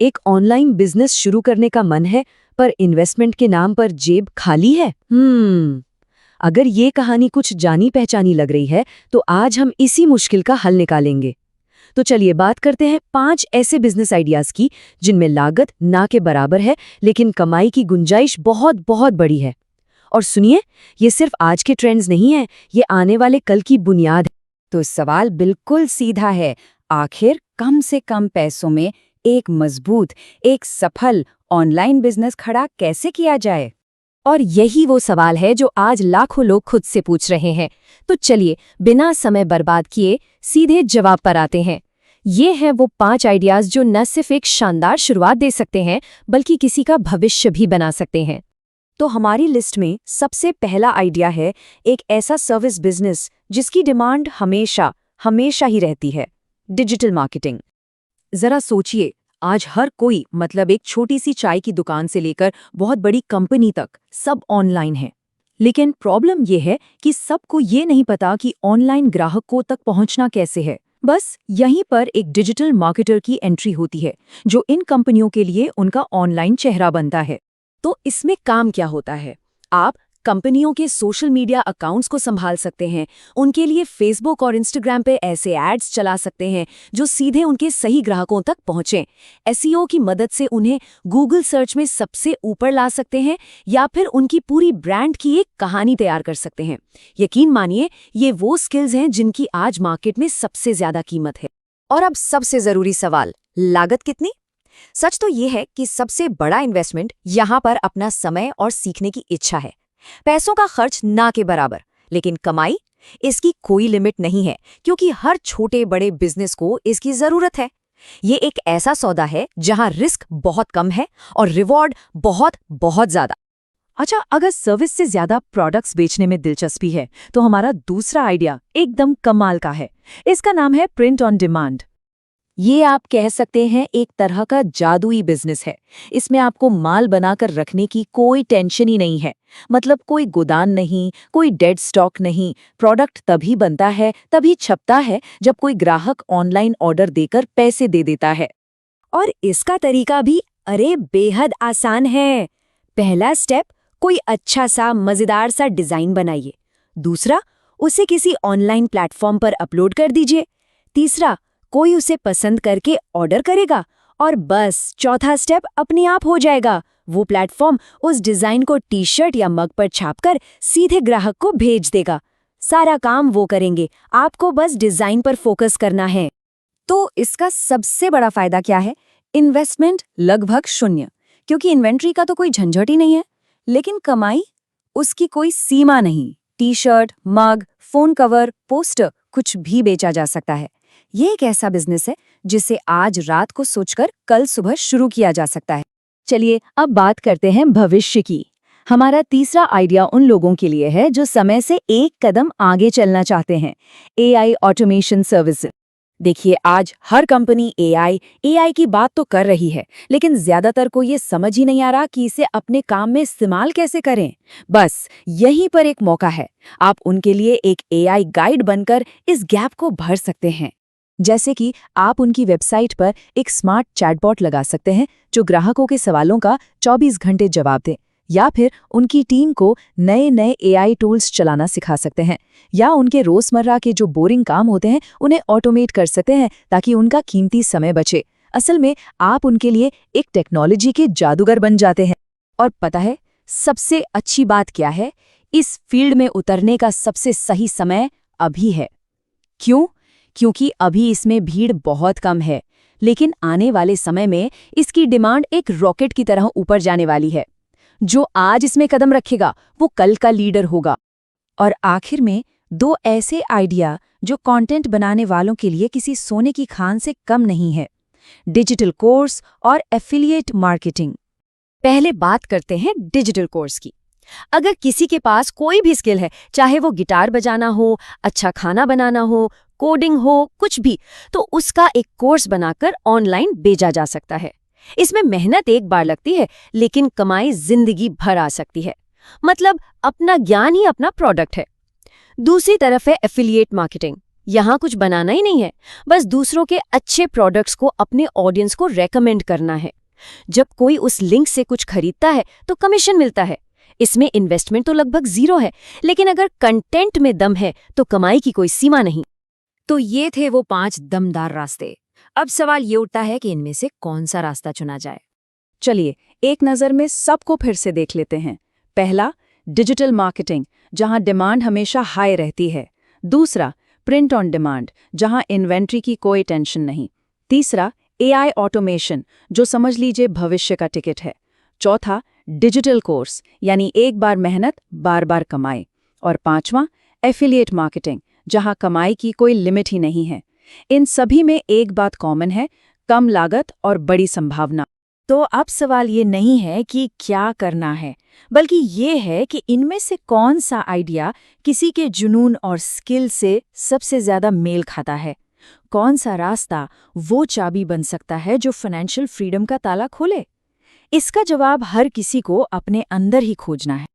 एक online business शुरू करने का मन है, पर इन्वेस्टमेंट के नाम पर जेब खाली है। अगर ये कहानी कुछ जानी पहचानी लग रही है, तो आज हम इसी मुश्किल का हल निकालेंगे। तो चलिए बात करते हैं 5 ऐसे बिजनेस आइडियाज की जिनमें लागत ना के बराबर है, लेकिन कमाई की गुंजाइश बहुत बहुत बड़ी है। और सुनिए, ये सिर्फ आज के ट्रेंड्स नहीं है, ये आने वाले कल की बुनियाद है। तो सवाल बिल्कुल सीधा है, आखिर कम से कम पैसों में एक मजबूत, एक सफल ऑनलाइन बिजनेस खड़ा कैसे किया जाए? और यही वो सवाल है जो आज लाखों लोग खुद से पूछ रहे हैं। तो चलिए बिना समय बर्बाद किए सीधे जवाब पर आते हैं। ये हैं वो 5 आइडियाज जो न सिर्फ एक शानदार शुरुआत दे सकते हैं, बल्कि किसी का भविष्य भी बना सकते हैं। तो हमारी लिस्ट में सबसे पहला आइडिया है एक ऐसा सर्विस बिजनेस जिसकी डिमांड हमेशा हमेशा ही रहती है, डिजिटल मार्केटिंग। जरा सोचिए, आज हर कोई, मतलब एक छोटी सी चाय की दुकान से लेकर बहुत बड़ी कंपनी तक, सब ऑनलाइन है। लेकिन प्रॉब्लम यह है कि सबको ये नहीं पता कि ऑनलाइन ग्राहकों तक पहुंचना कैसे है। बस यहीं पर एक डिजिटल मार्केटर की एंट्री होती है, जो इन कंपनियों के लिए उनका ऑनलाइन चेहरा बनता है। तो इसमें काम क्या होता है? आप कंपनियों के सोशल मीडिया अकाउंट्स को संभाल सकते हैं, उनके लिए फेसबुक और इंस्टाग्राम पे ऐसे एड्स चला सकते हैं जो सीधे उनके सही ग्राहकों तक पहुंचें। एसईओ की मदद से उन्हें गूगल सर्च में सबसे ऊपर ला सकते हैं, या फिर उनकी पूरी ब्रांड की एक कहानी तैयार कर सकते हैं। यकीन मानिए, ये वो स्किल्स हैं जिनकी आज मार्केट में सबसे ज्यादा कीमत है। और अब सबसे जरूरी सवाल, लागत कितनी? सच तो ये है कि सबसे बड़ा इन्वेस्टमेंट यहाँ पर अपना समय और सीखने की इच्छा है। पैसों का खर्च ना के बराबर, लेकिन कमाई, इसकी कोई लिमिट नहीं है, क्योंकि हर छोटे बड़े बिजनेस को इसकी जरूरत है। ये एक ऐसा सौदा है जहां रिस्क बहुत कम है और रिवॉर्ड बहुत बहुत ज्यादा। अच्छा, अगर सर्विस से ज्यादा प्रोडक्ट्स बेचने में दिलचस्पी है, तो हमारा दूसरा आइडिया एकदम कमाल का है। इसका नाम है प्रिंट ऑन डिमांड। ये आप कह सकते हैं एक तरह का जादुई बिजनेस है। इसमें आपको माल बनाकर रखने की कोई टेंशन ही नहीं है। मतलब कोई गोदाम नहीं, कोई डेड स्टॉक नहीं। प्रोडक्ट तभी बनता है, तभी छपता है जब कोई ग्राहक ऑनलाइन ऑर्डर देकर पैसे दे देता है। और इसका तरीका भी बेहद आसान है। पहला स्टेप, कोई अच्छा सा मजेदार सा डिजाइन बनाइए। दूसरा, उसे किसी ऑनलाइन प्लेटफॉर्म पर अपलोड कर दीजिए। तीसरा, कोई उसे पसंद करके ऑर्डर करेगा, और बस चौथा स्टेप अपने आप हो जाएगा। वो प्लेटफॉर्म उस डिजाइन को टी-शर्ट या मग पर छापकर सीधे ग्राहक को भेज देगा। सारा काम वो करेंगे, आपको बस डिजाइन पर फोकस करना है। तो इसका सबसे बड़ा फायदा क्या है? इन्वेस्टमेंट लगभग शून्य, क्योंकि इन्वेंट्री का तो कोई झंझट ही नहीं है। लेकिन कमाई, उसकी कोई सीमा नहीं। टी-शर्ट, मग, फोन कवर, पोस्टर, कुछ भी बेचा जा सकता है। ये एक ऐसा बिजनेस है जिसे आज रात को सोचकर कल सुबह शुरू किया जा सकता है। चलिए अब बात करते हैं भविष्य की। हमारा तीसरा आइडिया उन लोगों के लिए है जो समय से एक कदम आगे चलना चाहते हैं, एआई ऑटोमेशन सर्विस। देखिए, आज हर कंपनी एआई की बात तो कर रही है, लेकिन ज्यादातर को ये समझ ही नहीं आ रहा कि इसे अपने काम में इस्तेमाल कैसे करें। बस यहीं पर एक मौका है। आप उनके लिए एक एआई गाइड बनकर इस गैप को भर सकते हैं। जैसे कि आप उनकी वेबसाइट पर एक स्मार्ट चैटबॉट लगा सकते हैं जो ग्राहकों के सवालों का 24 घंटे जवाब दे, या फिर उनकी टीम को नए नए एआई टूल्स चलाना सिखा सकते हैं, या उनके रोजमर्रा के जो बोरिंग काम होते हैं उन्हें ऑटोमेट कर सकते हैं ताकि उनका कीमती समय बचे। असल में आप उनके लिए एक टेक्नोलॉजी के जादूगर बन जाते हैं। और पता है सबसे अच्छी बात क्या है? इस फील्ड में उतरने का सबसे सही समय अभी है। क्यों? क्योंकि अभी इसमें भीड़ बहुत कम है, लेकिन आने वाले समय में इसकी डिमांड एक रॉकेट की तरह ऊपर जाने वाली है। जो आज इसमें कदम रखेगा वो कल का लीडर होगा। और आखिर में 2 ऐसे आइडिया जो कंटेंट बनाने वालों के लिए किसी सोने की खान से कम नहीं है, डिजिटल कोर्स और एफिलिएट मार्केटिंग। पहले बात करते हैं डिजिटल कोर्स की। अगर किसी के पास कोई भी स्किल है, चाहे वो गिटार बजाना हो, अच्छा खाना बनाना हो, कोडिंग हो, कुछ भी, तो उसका एक कोर्स बनाकर ऑनलाइन बेचा जा सकता है। इसमें मेहनत एक बार लगती है, लेकिन कमाई जिंदगी भर आ सकती है। मतलब अपना ज्ञान ही अपना प्रोडक्ट है। दूसरी तरफ है एफिलिएट मार्केटिंग। यहाँ कुछ बनाना ही नहीं है, बस दूसरों के अच्छे प्रोडक्ट्स को अपने ऑडियंस को रेकमेंड करना है। जब कोई उस लिंक से कुछ खरीदता है तो कमीशन मिलता है। इसमें इन्वेस्टमेंट तो लगभग 0 है, लेकिन अगर कंटेंट में दम है तो कमाई की कोई सीमा नहीं। तो ये थे वो 5 दमदार रास्ते। अब सवाल ये उठता है कि इनमें से कौन सा रास्ता चुना जाए। चलिए एक नज़र में सबको फिर से देख लेते हैं। पहला, डिजिटल मार्केटिंग, जहां डिमांड हमेशा हाई रहती है। दूसरा, प्रिंट ऑन डिमांड, जहां इन्वेंट्री की कोई टेंशन नहीं। तीसरा, एआई ऑटोमेशन, जो समझ लीजिए भविष्य का टिकट है। चौथा, डिजिटल कोर्स, यानी एक बार मेहनत बार बार कमाए। और पांचवां, एफिलिएट मार्केटिंग, जहां कमाई की कोई लिमिट ही नहीं है। इन सभी में एक बात कॉमन है, कम लागत और बड़ी संभावना। तो अब सवाल ये नहीं है कि क्या करना है, बल्कि ये है कि इनमें से कौन सा आइडिया किसी के जुनून और स्किल से सबसे ज्यादा मेल खाता है। कौन सा रास्ता वो चाबी बन सकता है जो फाइनेंशियल फ्रीडम का ताला खोले। इसका जवाब हर किसी को अपने अंदर ही खोजना है।